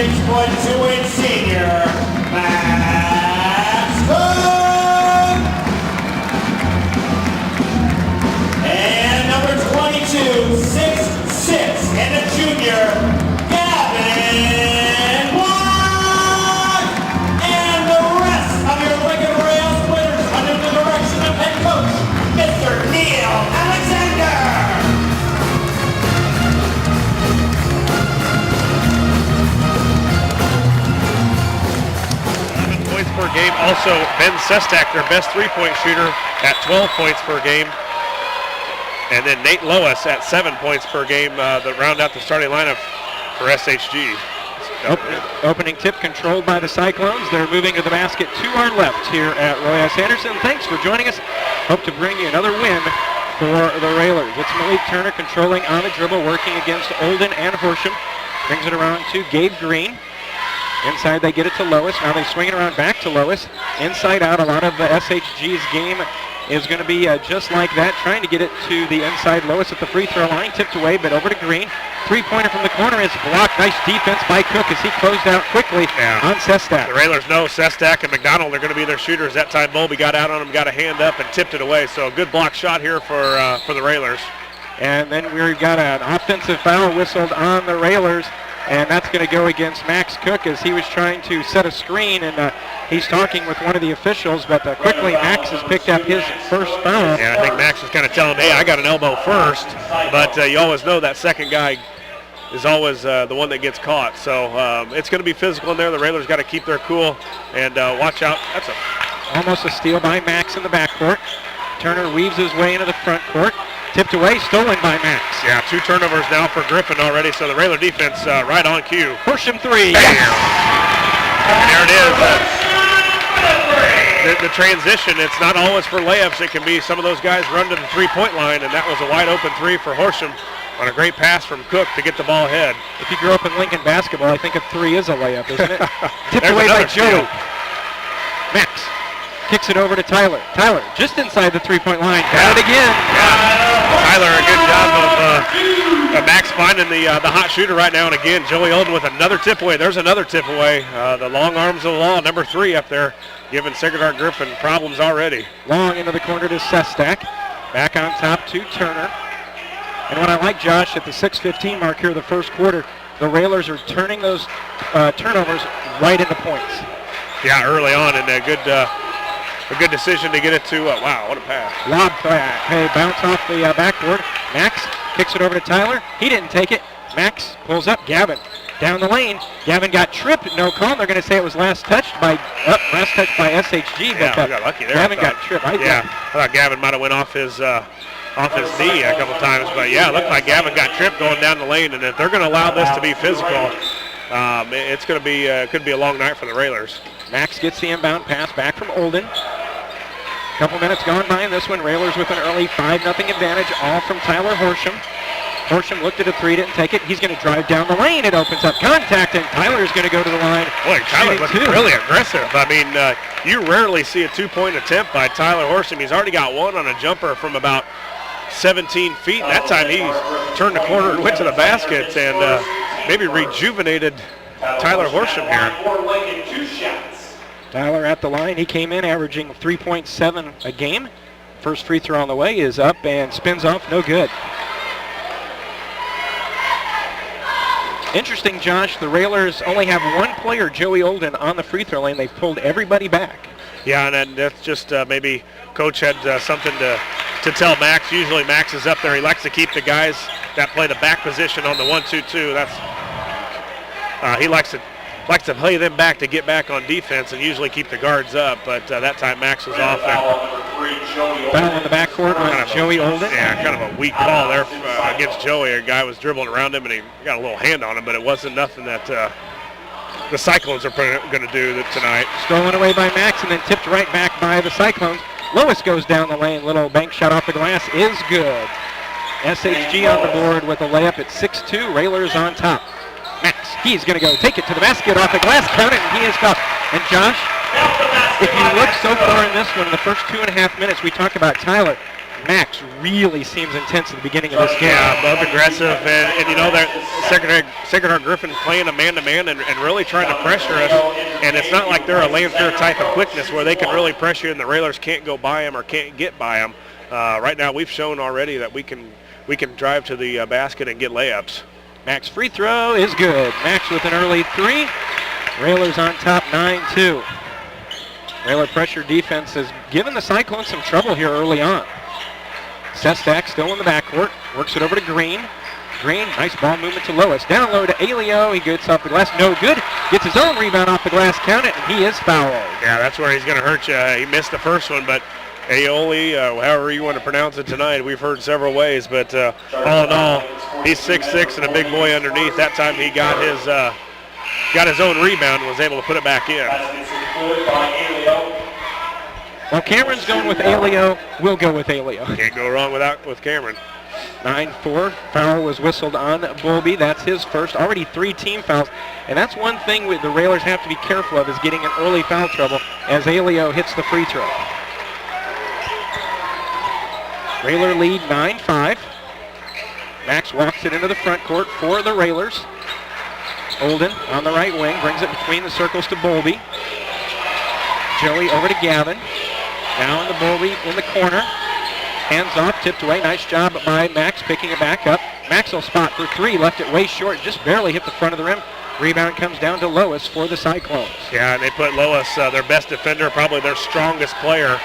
6'2" senior, Max Cook. And number 22, 6'6", and a junior, Gavin Block. And the rest of your Lincoln Railsplitters under the direction of head coach, Mr. Neil Alexander. Per game. Also, Ben Sestak, their best three-point shooter, at 12 points per game. And then Nate Lois at 7 points per game that round out the starting lineup for SHG. Opening tip controlled by the Cyclones. They're moving to the basket to our left here at Roy S. Anderson. Thanks for joining us. Hope to bring you another win for the Railers. It's Malik Turner controlling on the dribble, working against Olden and Horsham. Brings it around to Gabe Green. Inside they get it to Lois. Now they swing it around back to Lois. Inside out, a lot of SHG's game is going to be just like that, trying to get it to the inside. Lois at the free throw line, tipped away, but over to Green. Three-pointer from the corner is blocked. Nice defense by Cook as he closed out quickly on Sestak. The Railers know Sestak and McDonald are going to be their shooters. That time Bowlby got out on him, got a hand up, and tipped it away. So a good block shot here for the Railers. And then we've got an offensive foul whistled on the Railers. And that's going to go against Max Cook as he was trying to set a screen, and he's talking with one of the officials, but quickly Max has picked up his first foul. Yeah, I think Max is kind of telling him, hey, I got an elbow first, but you always know that second guy is always the one that gets caught. So it's going to be physical in there. The Railers got to keep their cool and watch out. That's almost a steal by Max in the backcourt. Turner weaves his way into the front court. Tipped away, stolen by Max. Yeah, 2 turnovers now for Griffin already, so the Railer defense right on cue. Horsham 3. Bam! There it is. The transition, it's not always for layups. It can be some of those guys run to the three-point line, and that was a wide-open 3 for Horsham on a great pass from Cook to get the ball ahead. If you grew up in Lincoln basketball, I think a 3 is a layup, isn't it? Tipped away by Joe. Max kicks it over to Tyler. Tyler just inside the three-point line. Got it again. Tyler, a good job of Max finding the hot shooter right now. And again, Joey Olden with another tip away. There's another tip away. The long arms of the law, number 3 up there, giving Secretary Griffin problems already. Long into the corner to Sestak. Back on top to Turner. And what I like, Josh, at the 6:15 mark here of the first quarter, the Railers are turning those turnovers right into points. Yeah, early on, and a good decision to get it to, wow, what a pass. Lob back, hey, bounce off the backboard. Max kicks it over to Tyler. He didn't take it. Max pulls up. Gavin down the lane. Gavin got tripped, no call. They're going to say it was last touched by SHG. Yeah, we got lucky there. Gavin got tripped. I thought Gavin might have went off his knee a couple times, but yeah, it looked like Gavin got tripped going down the lane, and if they're going to allow this to be physical, it's going to be could be a long night for the Railers. Max gets the inbound pass back from Olden. Couple minutes gone by in this one. Railers with an early 5-0 advantage, all from Tyler Horsham. Horsham looked at a 3, didn't take it. He's going to drive down the lane. It opens up contact, and Tyler's going to go to the line. Boy, Tyler looks really aggressive. I mean, you rarely see a 2-point attempt by Tyler Horsham. He's already got one on a jumper from about 17 feet. And that time he turned the corner and went to the basket and maybe rejuvenated Tyler Horsham here. Tyler at the line. He came in averaging 3.7 a game. First free throw on the way is up and spins off. No good. Interesting, Josh. The Railers only have one player, Joey Olden, on the free throw lane. They've pulled everybody back. Yeah, and that's just maybe Coach had something to tell Max. Usually Max is up there. He likes to keep the guys that play the back position on the 1-2-2. That's he likes to play them back to get back on defense and usually keep the guards up, but that time Max was off there. Foul in the backcourt on Joey Olden. Yeah, kind of a weak call there against Joey. A guy was dribbling around him and he got a little hand on him, but it wasn't nothing that the Cyclones are going to do tonight. Stolen away by Max and then tipped right back by the Cyclones. Lois goes down the lane. Little bank shot off the glass is good. SHG on the board with a layup at 6-2. Railers on top. Max, he's going to go take it to the basket off the glass, count it, and he is fouled. And Josh, if you look so far in this one, in the first 2.5 minutes, we talked about Tyler. Max really seems intense at the beginning of this game. Yeah, both aggressive, and you know, that Sacred Heart Griffin playing a man-to-man and really trying to pressure us. And it's not like they're a Lanphier type of quickness where they can really pressure you and the Railers can't go by them or can't get by them. Right now, we've shown already that we can drive to the basket and get layups. Max free throw is good. Max with an early three. Railers on top 9-2. Railer pressure defense has given the Cyclones some trouble here early on. Sestak still in the backcourt. Works it over to Green. Green, nice ball movement to Lois. Down low to Alio. He gets off the glass. No good. Gets his own rebound off the glass. Count it, and he is fouled. Yeah, that's where he's going to hurt you. He missed the first one, but Aioli, however you want to pronounce it tonight, we've heard several ways. But all in all, he's 6'6" and a big boy underneath. That time he got his own rebound and was able to put it back in. Well, Cameron's going with Alio. We'll go with Alio. Can't go wrong with Cameron. 9-4. Foul was whistled on Bowlby. That's his first. Already 3 team fouls. And that's one thing the Railers have to be careful of, is getting an early foul trouble as Alio hits the free throw. Railer lead 9-5. Max walks it into the front court for the Railers. Olden on the right wing, brings it between the circles to Bowlby. Joey over to Gavin. Now in the Bowlby in the corner. Hands off, tipped away. Nice job by Max picking it back up. Max will spot for 3, left it way short, just barely hit the front of the rim. Rebound comes down to Lois for the Cyclones. Yeah, and they put Lois, their best defender, probably their strongest player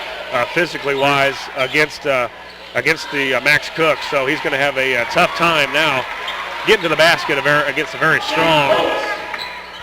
physically wise, against the Max Cook. So he's going to have a tough time now getting to the basket against a very strong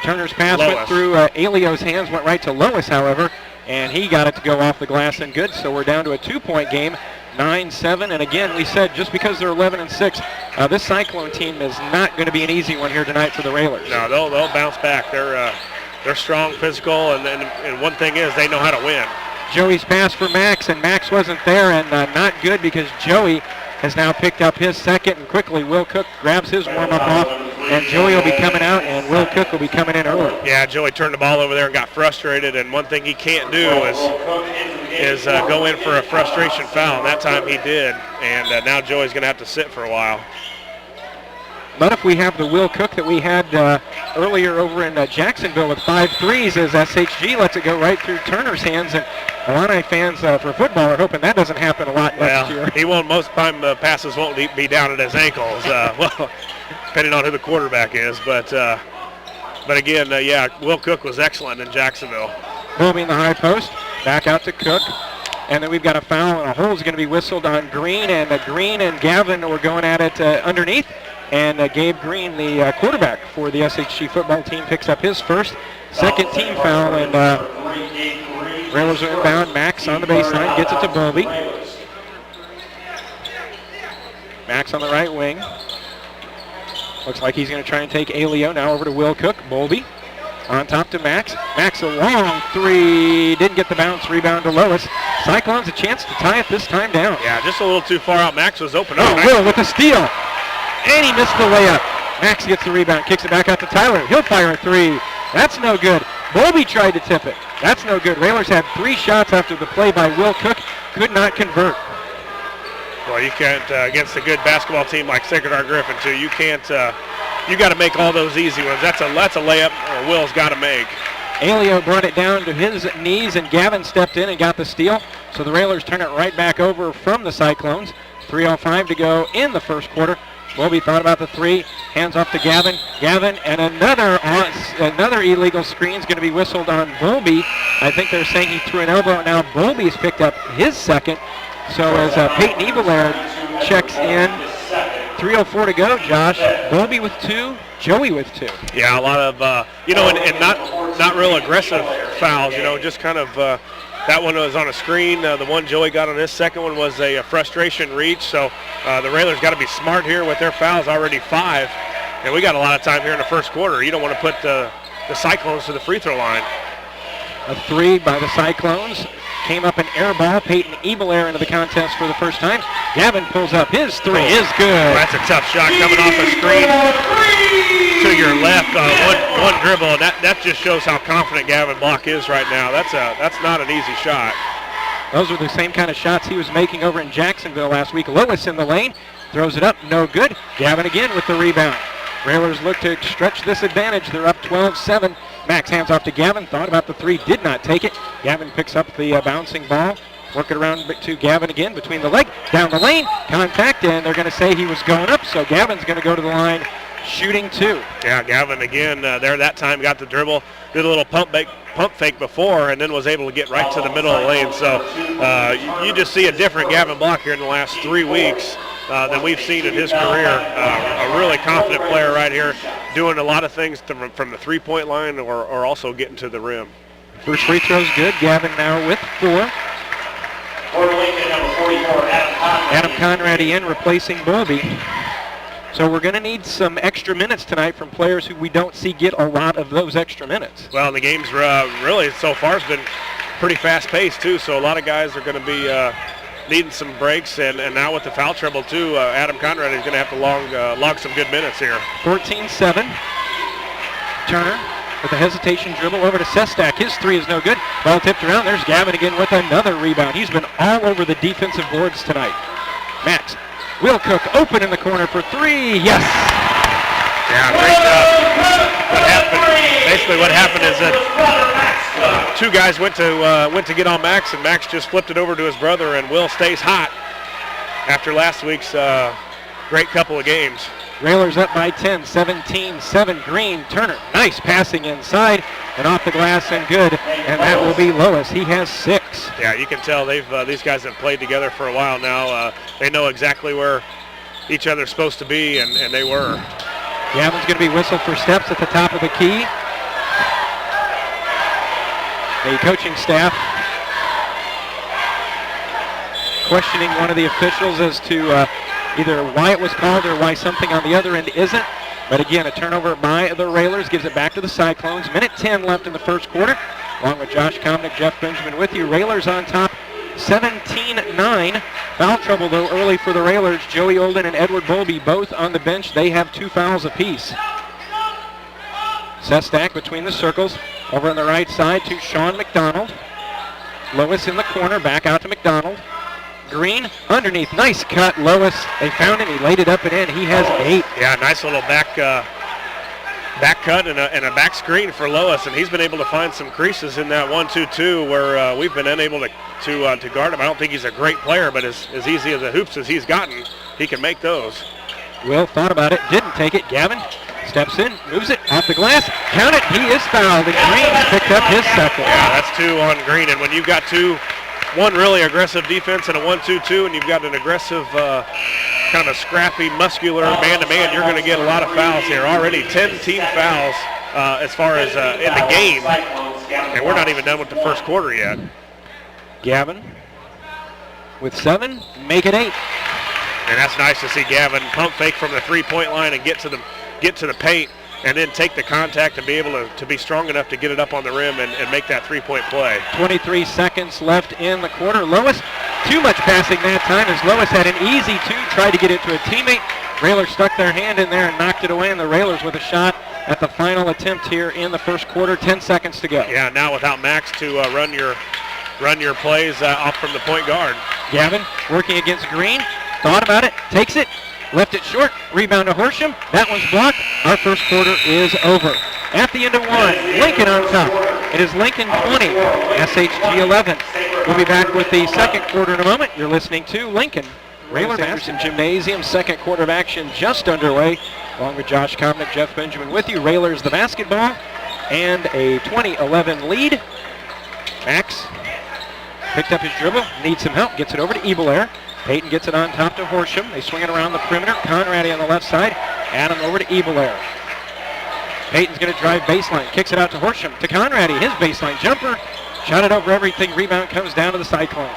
Turner's pass Lois. went through Alio's hands, went right to Lois, however, and he got it to go off the glass and good. So we're down to a 2-point game, 9-7. And again, we said just because they're 11-6, this Cyclone team is not going to be an easy one here tonight for the Railers. No, they'll bounce back. They're strong, physical, and one thing is they know how to win. Joey's pass for Max, and Max wasn't there, and not good because Joey has now picked up his second, and quickly Will Cook grabs his warm-up off, and Joey will be coming out, and Will Cook will be coming in early. Yeah, Joey turned the ball over there and got frustrated, and one thing he can't do is go in for a frustration foul, and that time he did, and now Joey's going to have to sit for a while. But if we have the Will Cook that we had earlier over in Jacksonville with 5 threes, as SHG lets it go right through Turner's hands, and Illini fans for football are hoping that doesn't happen a lot next year. He won't. Most time the passes won't be down at his ankles. Well, depending on who the quarterback is, but again, yeah, Will Cook was excellent in Jacksonville. Bowlby in the high post, back out to Cook. And then we've got a foul, and a hold is going to be whistled on Green, and Green and Gavin were going at it underneath. And Gabe Green, the quarterback for the SHG football team, picks up his second team foul, and Railers are inbound. Max on the baseline, gets it to Bowlby. Max on the right wing. Looks like he's going to try and take Alio. Now over to Will Cook. Bowlby on top to Max. Max a long 3. Didn't get the bounce. Rebound to Lois. Cyclones a chance to tie it this time down. Yeah, just a little too far out. Max was open. Oh, Will with the steal. And he missed the layup. Max gets the rebound, kicks it back out to Tyler. He'll fire a 3. That's no good. Bowlby tried to tip it. That's no good. Railers had 3 shots after the play by Will Cook. Could not convert. Well, you can't, against a good basketball team like Sacred Heart Griffin, too, you can't, you got to make all those easy ones. That's a layup Will's got to make. Alio brought it down to his knees, and Gavin stepped in and got the steal. So the Railers turn it right back over from the Cyclones. 3:05 to go in the first quarter. Bowlby thought about the 3, hands off to Gavin. Gavin, and another illegal screen is going to be whistled on Bowlby. I think they're saying he threw an elbow. Now Bowlby's picked up his second. So as Peyton Ebeler checks in, 3:04 to go, Josh. Bowlby with 2, Joey with 2. Yeah, a lot of, and not real aggressive fouls, just kind of, that one was on a screen. The one Joey got on his second one was a frustration reach. So the Railers got to be smart here with their fouls, already 5. And we got a lot of time here in the first quarter. You don't want to put the Cyclones to the free throw line. A 3 by the Cyclones. Came up an air ball. Peyton Ebeler into the contest for the first time. Gavin pulls up his 3. Is good. Well, that's a tough shot coming off a screen to your left. One dribble, and that just shows how confident Gavin Block is right now. That's not an easy shot. Those are the same kind of shots he was making over in Jacksonville last week. Lois in the lane, throws it up, no good. Gavin again with the rebound. Railers look to stretch this advantage. They're up 12-7. Max hands off to Gavin, thought about the three, did not take it. Gavin picks up the bouncing ball. Work it around to Gavin again between the leg, down the lane, contact, and they're going to say he was going up, so Gavin's going to go to the line, shooting two. Yeah, Gavin again there that time, got the dribble, did a little pump fake before, and then was able to get right to the middle of the lane. So you just see a different Gavin Block here in the last 3 weeks than we've seen in his career. A really confident player right here, doing a lot of things from the three-point line or also getting to the rim. First free throw's good. Gavin now with 4. For Lincoln, number 44, Adam Conrady in, replacing Bowlby. So we're going to need some extra minutes tonight from players who we don't see get a lot of those extra minutes. Well, the game's really so far has been pretty fast-paced, too, so a lot of guys are going to be needing some breaks, and now with the foul trouble, too, Adam Conrady is going to have to log some good minutes here. 14-7. Turner with a hesitation dribble over to Sestak. His three is no good. Ball tipped around. There's Gavin again with another rebound. He's been all over the defensive boards tonight. Max Wilcook open in the corner for 3. Yes! Yeah, great job. Basically what happened is that 2 guys went to get on Max, and Max just flipped it over to his brother, and Will stays hot after last week's great couple of games. Railers up by 10, 17-7. Green, Turner, nice passing inside and off the glass and good, and that will be Lois. He has 6. Yeah, you can tell these guys have played together for a while now. They know exactly where each other's supposed to be, and they were. Gavin's going to be whistled for steps at the top of the key. The coaching staff questioning one of the officials as to either why it was called or why something on the other end isn't. But again, a turnover by the Railers gives it back to the Cyclones. Minute 10 left in the first quarter. Along with Josh Komnick, Jeff Benjamin with you. Railers on top, 17-9. Foul trouble, though, early for the Railers. Joey Olden and Edward Bowlby both on the bench. They have 2 fouls apiece. Sestak between the circles. Over on the right side to Sean McDonald. Lois in the corner, back out to McDonald. Green underneath, nice cut. Lois, they found him, he laid it up and in. He has 8. Yeah, nice little back cut and a back screen for Lois, and he's been able to find some creases in that 1-2-2 where we've been unable to guard him. I don't think he's a great player, but as easy as the hoops as he's gotten, he can make those. Will thought about it, didn't take it. Gavin steps in, moves it off the glass. Count it, he is fouled, and Green picked up his second. Yeah, that's 2 on Green, and when you've got one really aggressive defense and a 1-2-2, and you've got an aggressive, kind of scrappy, muscular man-to-man, you're going to get a lot of fouls here. Already 10 team fouls as far as in the game, and we're not even done with the first quarter yet. Gavin with 7, make it 8. And that's nice to see Gavin pump fake from the three-point line and get to the paint, and then take the contact and be able to be strong enough to get it up on the rim and make that three-point play. 23 seconds left in the quarter. Lois, too much passing that time as Lois had an easy 2, tried to get it to a teammate. Railers stuck their hand in there and knocked it away, and the Railers with a shot at the final attempt here in the first quarter. 10 seconds to go. Yeah, now without Max to run your plays off from the point guard. Gavin working against Green, thought about it, takes it, left it short, rebound to Horsham. That one's blocked. Our first quarter is over. At the end of 1, Lincoln on top. It is Lincoln 20, SHG 11. We'll be back with the second quarter in a moment. You're listening to Lincoln. Railers Anderson Gymnasium, second quarter of action just underway. Along with Josh Komnick, Jeff Benjamin with you. Railers the basketball and a 20-11 lead. Max picked up his dribble, needs some help, gets it over to Ebelair. Peyton gets it on top to Horsham. They swing it around the perimeter. Conrady on the left side. Adam over to Ebelair. Peyton's going to drive baseline. Kicks it out to Horsham. To Conrady. His baseline jumper. Shot it over everything. Rebound comes down to the Cyclones.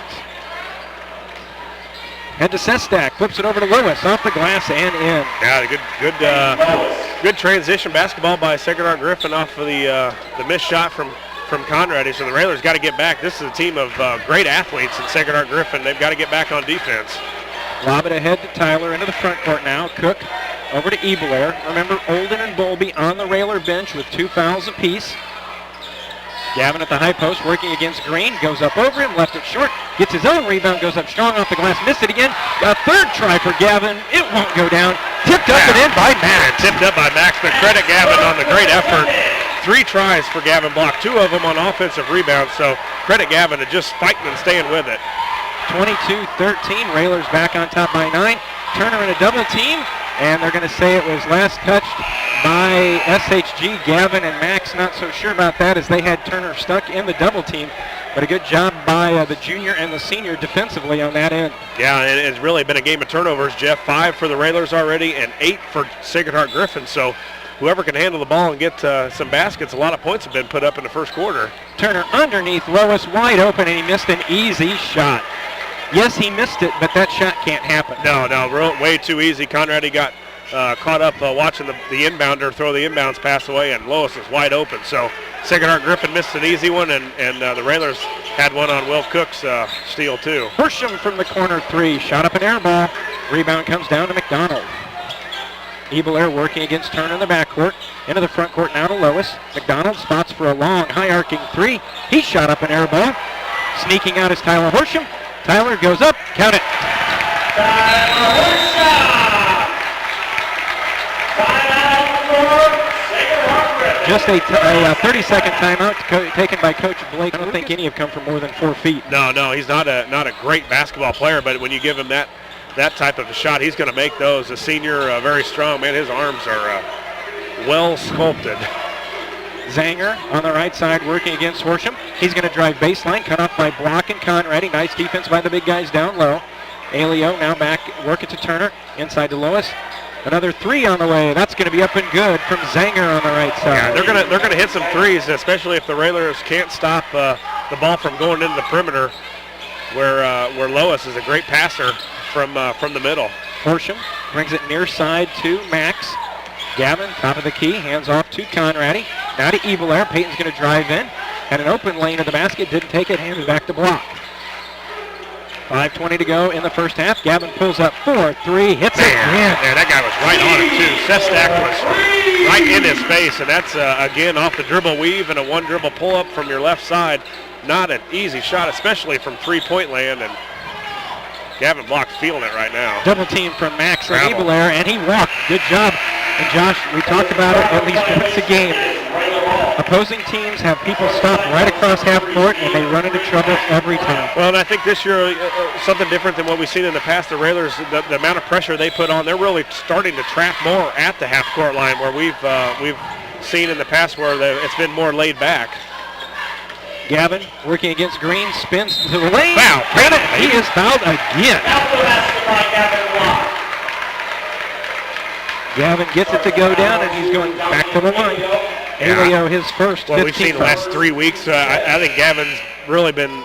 Head to Sestak. Flips it over to Lewis. Off the glass and in. Yeah, good transition basketball by Sacred Griffin off of the missed shot from Conrady. So the Railers got to get back. This is a team of great athletes in Sacred Griffin. They've got to get back on defense. Lob it ahead to Tyler into the front court now. Cook over to Ebelair. Remember, Olden and Bowlby on the Railer bench with 2 fouls apiece. Gavin at the high post working against Green. Goes up over him, left it short. Gets his own rebound, goes up strong off the glass. Missed it again. A third try for Gavin. It won't go down. Tipped up and in by Max. Tipped up by Max, but credit Gavin on the great effort. 3 tries for Gavin Block, 2 of them on offensive rebounds, so credit Gavin to just fighting and staying with it. 22-13, Railers back on top by 9. Turner in a double team, and they're going to say it was last touched by SHG. Gavin and Max not so sure about that as they had Turner stuck in the double team, but a good job by the junior and the senior defensively on that end. Yeah, and it's really been a game of turnovers, Jeff. 5 for the Railers already and 8 for Sacred Heart Griffin, so whoever can handle the ball and get some baskets, a lot of points have been put up in the first quarter. Turner underneath Lois, wide open, and he missed an easy shot. Yes, he missed it, but that shot can't happen. No, way too easy. Conradi got caught up watching the inbounder throw the inbounds pass away, and Lois was wide open. So Sacred Heart Griffin missed an easy one, and the Railers had one on Will Cook's steal too. Horsham from the corner 3, shot up an air ball. Rebound comes down to McDonald. Ebelair working against Turner in the backcourt. Into the front court now to Lois. McDonald spots for a long, high-arcing 3. He shot up an air ball. Sneaking out is Tyler Horsham. Tyler goes up. Count it. Tyler Horsham! Timeout for Sacred Heart Griffin. Just a 30-second timeout taken by Coach Blake. I don't think any have come from more than 4 feet. No, he's not a great basketball player, but when you give him that type of a shot, he's going to make those. A senior, very strong. Man, his arms are well sculpted. Zanger on the right side working against Horsham. He's going to drive baseline, cut off by Block and Conradi. Nice defense by the big guys down low. Alio now back, work it to Turner. Inside to Lois. Another 3 on the way. That's going to be up and good from Zanger on the right side. Yeah, they're gonna hit some threes, especially if the Railers can't stop the ball from going into the perimeter, where Lois is a great passer from the middle. Horsham brings it near side to Max. Gavin, top of the key, hands off to Conradi. Now to Ebelair. Peyton's going to drive in. Had an open lane to the basket, didn't take it, handed back to Block. 5:20 to go in the first half. Gavin pulls up 4-3, hits it again. Man, that guy was right on it too. Sestak was right in his face, and that's again off the dribble weave and a 1 dribble pull up from your left side. Not an easy shot, especially from 3-point land, and Gavin Block's feeling it right now. Double team from Max and Ebelair, and he walked. Good job. And Josh, we talked about it at least once a game. Opposing teams have people stop right across half court, and they run into trouble every time. Well, and I think this year, something different than what we've seen in the past, the Railers, the amount of pressure they put on, they're really starting to trap more at the half court line, where we've seen in the past where it's been more laid back. Gavin working against Green, spins to the lane. Foul. Got it. He is fouled again. Gavin gets it to go down, and he's going back to the line. Alio, his first 15 What we've seen the last 3 weeks, I think Gavin's really been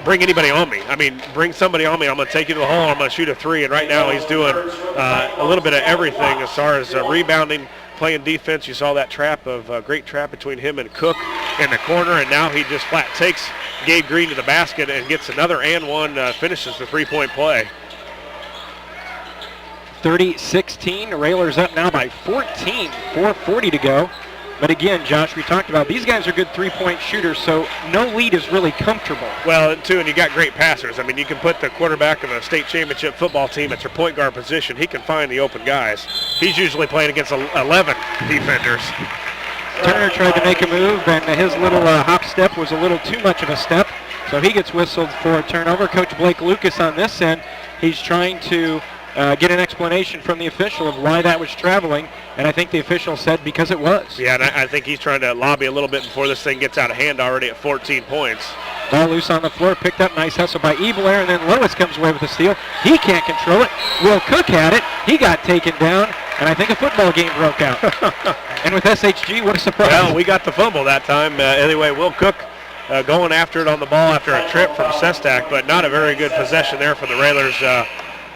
bring anybody on me. I mean, bring somebody on me. I'm going to take you to the hole. I'm going to shoot a 3. And right now he's doing a little bit of everything as far as rebounding, playing defense. You saw that great trap between him and Cook in the corner. And now he just flat takes Gabe Green to the basket and gets another and one, finishes the 3-point play. 30-16. Railers up now by 14. 4:40 to go. But again, Josh, we talked about these guys are good 3-point shooters, so no lead is really comfortable. Well, too, and you got great passers. I mean, you can put the quarterback of a state championship football team at your point guard position. He can find the open guys. He's usually playing against 11 defenders. Turner tried to make a move, and his little hop step was a little too much of a step, so he gets whistled for a turnover. Coach Blake Lucas on this end, he's trying to get an explanation from the official of why that was traveling, and I think the official said because it was. Yeah, and I think he's trying to lobby a little bit before this thing gets out of hand already at 14 points. Ball loose on the floor, picked up, nice hustle by Ebelair, and then Lois comes away with the steal. He can't control it. Will Cook had it. He got taken down, and I think a football game broke out. And with SHG, what a surprise. Well, we got the fumble that time. Anyway, Will Cook going after it on the ball after a trip from Sestak, but not a very good possession there for the Railers.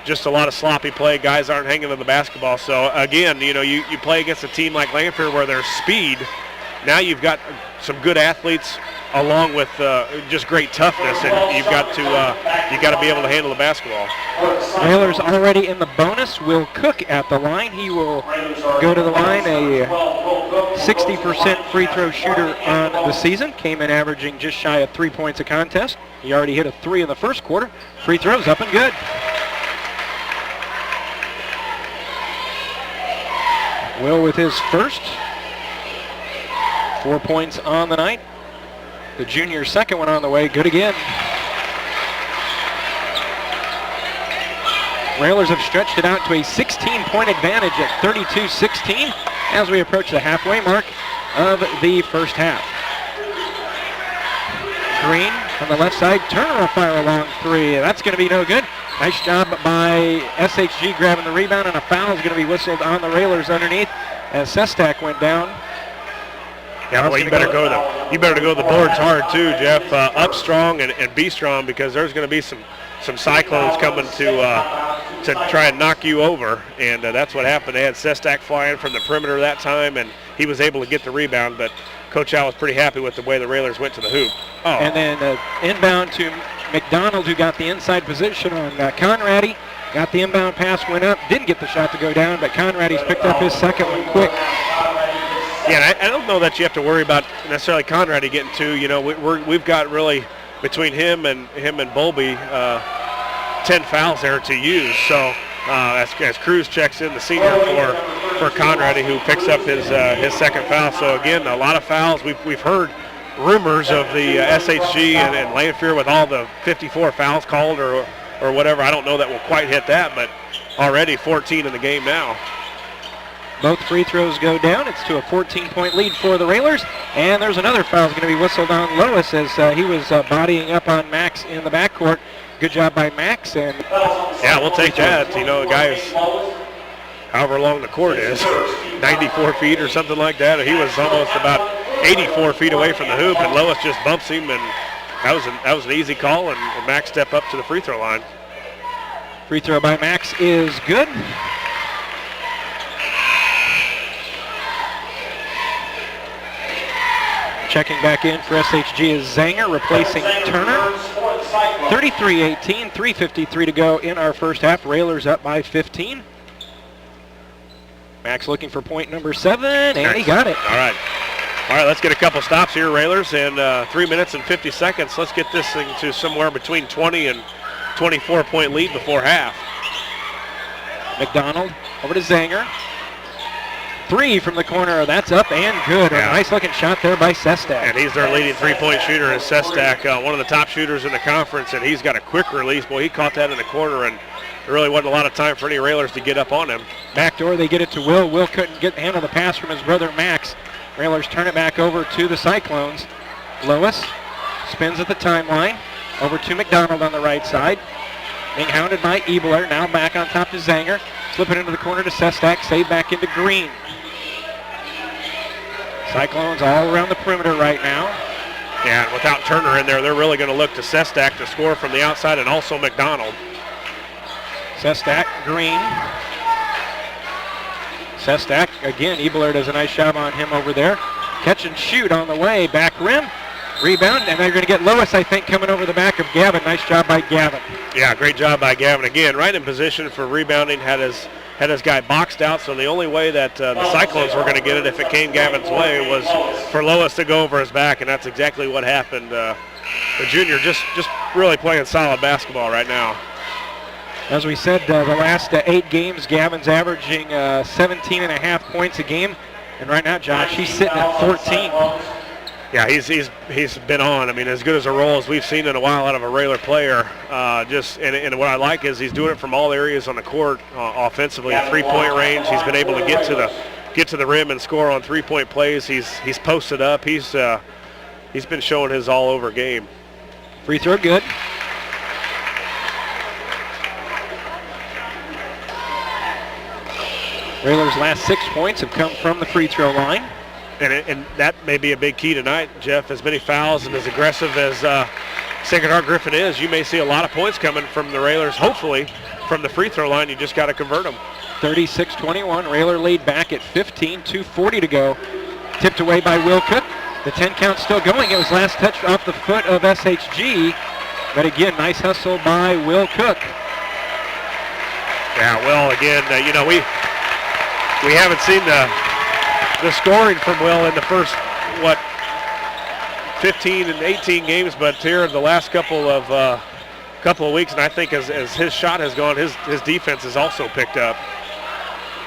Just a lot of sloppy play. Guys aren't hanging on the basketball. So, again, you know, you play against a team like Lanphier where there's speed. Now you've got some good athletes along with just great toughness, and you've got to be able to handle the basketball. Railers already in the bonus. Will Cook at the line. He will go to the line, a 60% free throw shooter on the season. Came in averaging just shy of 3 points a contest. He already hit a 3 in the first quarter. Free throws up and good. Will with his first. 4 points on the night. The junior's second one on the way. Good again. Railers have stretched it out to a 16-point advantage at 32-16 as we approach the halfway mark of the first half. Green on the left side. Turner will fire a long 3. That's going to be no good. Nice job by SHG grabbing the rebound, and a foul is going to be whistled on the Railers underneath as Sestak went down. Yeah, well, you better go to the boards hard too, Jeff. Up strong and be strong, because there's going to be some Cyclones coming to try and knock you over, and that's what happened. They had Sestak flying from the perimeter that time, and he was able to get the rebound, but Coach Al was pretty happy with the way the Railers went to the hoop. Oh. And then inbound to McDonald, who got the inside position on Conradi. Got the inbound pass, went up, didn't get the shot to go down, but Conradi's picked up his second one quick. Yeah, I don't know that you have to worry about necessarily Conradi getting two. You know, we've got really between him and Bowlby 10 fouls there to use. So as Cruz checks in, the senior for Conradi, who picks up his second foul. So again, a lot of fouls. We've heard rumors of the SHG and Lanphier with all the 54 fouls called or whatever. I don't know that we'll quite hit that, but already 14 in the game now. Both free throws go down. It's to a 14-point lead for the Railers. And there's another foul going to be whistled on Lois as he was bodying up on Max in the backcourt. Good job by Max. And yeah, we'll take that. You know, the guy is, however long the court is, 94 feet or something like that. He was almost about 84 feet away from the hoop, and Lois just bumps him, and that was an easy call, and Max stepped up to the free throw line. Free throw by Max is good. Checking back in for SHG is Zanger, replacing Turner. 33-18, 3:53 to go in our first half. Railers up by 15. Max looking for point number 7, and he got it. All right, let's get a couple stops here, Railers, in 3 minutes and 50 seconds. Let's get this thing to somewhere between 20 and 24-point lead before half. McDonald over to Zanger. 3 from the corner, that's up and good. Yeah. A nice looking shot there by Sestak. And he's their leading 3-point shooter is Sestak, one of the top shooters in the conference, and he's got a quick release. Boy, he caught that in the corner, and there really wasn't a lot of time for any Railers to get up on him. Backdoor, they get it to Will. Will couldn't handle the pass from his brother Max. Railers turn it back over to the Cyclones. Lois spins at the timeline, over to McDonald on the right side. Being hounded by Ebler, now back on top to Zanger. Slip it into the corner to Sestak, save back into Green. Cyclones all around the perimeter right now. Yeah, and without Turner in there, they're really going to look to Sestak to score from the outside, and also McDonald. Sestak, Green. Sestak, again, Ebler does a nice job on him over there. Catch and shoot on the way, back rim. Rebound, and they're going to get Lois, I think, coming over the back of Gavin. Nice job by Gavin. Yeah, great job by Gavin. Again, right in position for rebounding, had his guy boxed out, so the only way that the Cyclones were going to get it if it came Gavin's way was for Lois to go over his back, and that's exactly what happened. The junior just really playing solid basketball right now. As we said, the last 8 games, Gavin's averaging 17.5 points a game, and right now, Josh, he's sitting at 14. Yeah, he's been on. I mean, as good as a role as we've seen in a while out of a Railer player. And what I like is he's doing it from all areas on the court offensively. 3-point range. He's been able to get to the rim and score on 3-point plays. He's posted up. He's been showing his all-over game. Free throw good. Railers' last 6 points have come from the free throw line. And that may be a big key tonight, Jeff. As many fouls and as aggressive as Sacred Heart Griffin is, you may see a lot of points coming from the Railers, hopefully, from the free throw line. You just got to convert them. 36-21, Railer lead back at 15, 2:40 to go. Tipped away by Will Cook. The 10 count still going. It was last touched off the foot of SHG. But again, nice hustle by Will Cook. Yeah, well, again, we haven't seen the scoring from Will in the first, 15 and 18 games, but here in the last couple of weeks, and I think as his shot has gone, his defense has also picked up.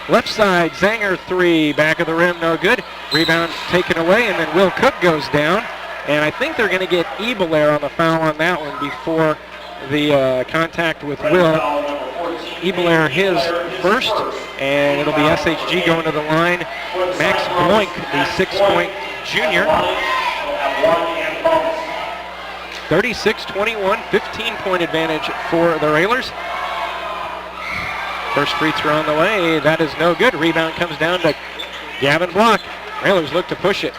Left side, Zanger 3, back of the rim, no good. Rebound taken away, and then Will Cook goes down. And I think they're going to get Ebelair on the foul on that one before the contact with Will. Ebelair his first, and it'll be SHG going to the line. Max Bloink, the 6-point junior. 36-21, 15-point advantage for the Railers. First free throw on the way. That is no good. Rebound comes down to Gavin Block. Railers look to push it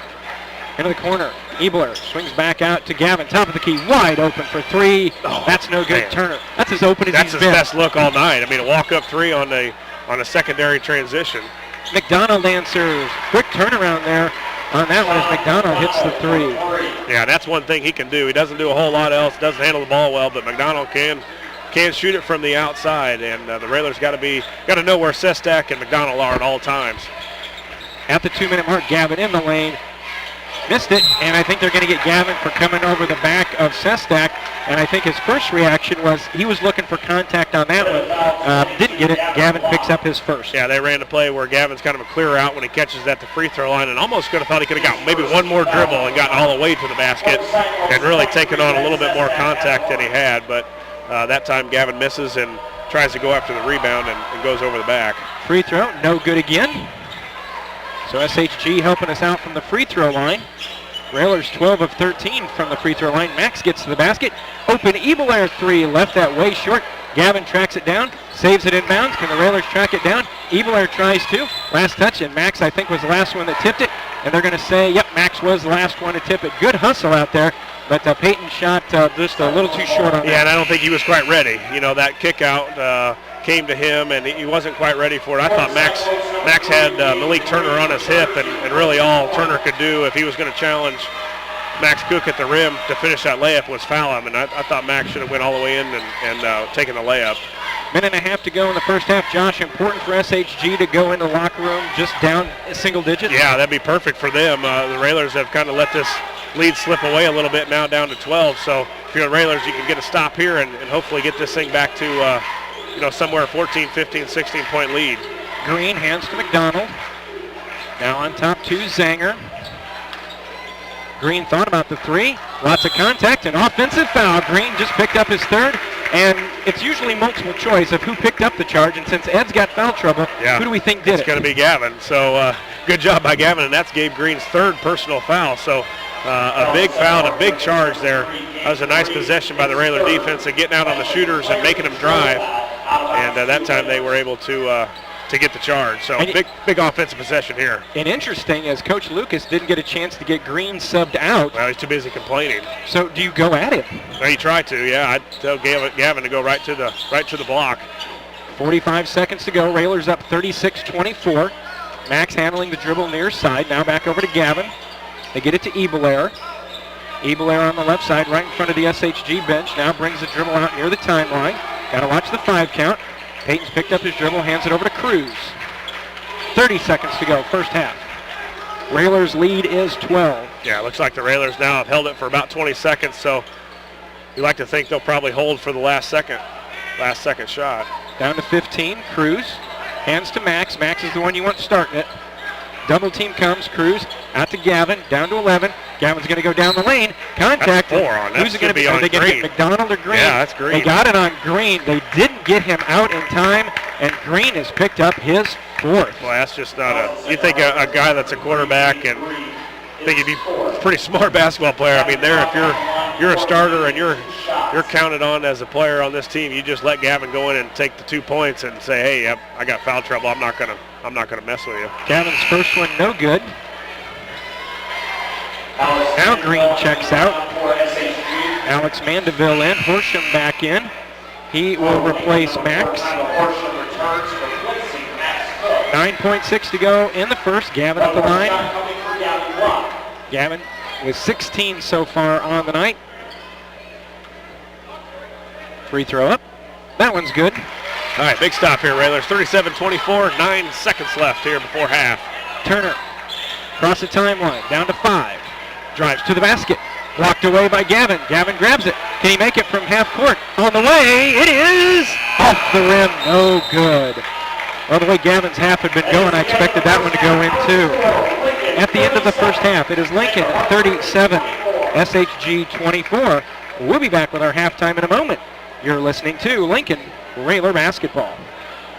into the corner. Ebelair swings back out to Gavin. Top of the key, wide open for three. Oh, that's no good. Man. Turner. That's as open as That's he's his been. best look all night. I mean, a walk-up three on a secondary transition. McDonald answers. Quick turnaround there on that one as McDonald hits the three. Yeah, that's one thing he can do. He doesn't do a whole lot else. Doesn't handle the ball well, but McDonald can shoot it from the outside, and the Railers got to know where Sestak and McDonald are at all times. At the 2-minute mark, Gavin in the lane. Missed it, and I think they're going to get Gavin for coming over the back of Sestak. And I think his first reaction was he was looking for contact on that one. Didn't get it. Gavin picks up his first. Yeah, they ran the play where Gavin's kind of a clear out when he catches at the free throw line, and almost could have thought he could have got maybe one more dribble and gotten all the way to the basket and really taken on a little bit more contact than he had. But that time Gavin misses and tries to go after the rebound and goes over the back. Free throw, no good again. So SHG helping us out from the free throw line. Railers 12 of 13 from the free throw line. Max gets to the basket. Open Ebelair 3, left that way short. Gavin tracks it down, saves it inbounds. Can the Railers track it down? Ebelair tries to. Last touch, and Max, I think, was the last one that tipped it. And they're going to say, yep, Max was the last one to tip it. Good hustle out there, but Peyton shot just a little too short on that. Yeah, and I don't think he was quite ready. That kick out came to him, and he wasn't quite ready for it. I thought Max had Malik Turner on his hip, and really all Turner could do if he was going to challenge Max Cook at the rim to finish that layup was foul him, and I thought Max should have went all the way in and taken the layup. Minute and a half to go in the first half. Josh, important for SHG to go into the locker room just down single digits? Yeah, that'd be perfect for them. The Railers have kind of let this lead slip away a little bit now, down to 12. So if you're the Railers, you can get a stop here and hopefully get this thing back to somewhere 14, 15, 16-point lead. Green hands to McDonald. Now on top to Zanger. Green thought about the three. Lots of contact, an offensive foul. Green just picked up his third, and it's usually multiple choice of who picked up the charge. And since Ed's got foul trouble, who do we think did it? It's going to be Gavin. So good job by Gavin, and that's Gabe Green's third personal foul. So a big foul and a big charge there. That was a nice possession by the Railer defense and getting out on the shooters and making them drive. And that time they were able to get the charge. So big offensive possession here. And interesting, as Coach Lucas didn't get a chance to get Green subbed out. Well, he's too busy complaining. So do you go at it? Well, you try to, yeah. I'd tell Gavin to go right to the block. 45 seconds to go. Railers up 36-24. Max handling the dribble near side. Now back over to Gavin. They get it to Ebelair. Ebelair on the left side, right in front of the SHG bench. Now brings the dribble out near the timeline. Got to watch the 5 count. Peyton's picked up his dribble, hands it over to Cruz. 30 seconds to go, first half. Railers' lead is 12. Yeah, it looks like the Railers now have held it for about 20 seconds, so you like to think they'll probably hold for the last second shot. Down to 15, Cruz. Hands to Max. Max is the one you want starting it. Double team comes, Cruz out to Gavin, down to 11. Gavin's going to go down the lane. Contact. That's 4 on. Who's it going to be? Are they going to get McDonald or Green? Yeah, that's Green. They got it on Green. They didn't get him out in time, and Green has picked up his 4th. Well, that's just not you think a guy that's a quarterback and think he'd be a pretty smart basketball player. I mean, if you're a starter and you're counted on as a player on this team, you just let Gavin go in and take the 2 points and say, hey, I got foul trouble. I'm not gonna mess with you. Gavin's first one no good. Now Green checks out. Alex Mandeville in. Horsham back in. He will replace Max. 9.6 to go in the first. Gavin at the line. Gavin with 16 so far on the night. Free throw up. That one's good. All right, big stop here, Railers. 37-24, 9 seconds left here before half. Turner across the timeline, down to 5. Drives to the basket. Blocked away by Gavin. Gavin grabs it. Can he make it from half court? On the way, it is off the rim. No good. Well, the way Gavin's half had been going, I expected that one to go in too. At the end of the first half, it is Lincoln 37, SHG 24. We'll be back with our halftime in a moment. You're listening to Lincoln Railer Basketball.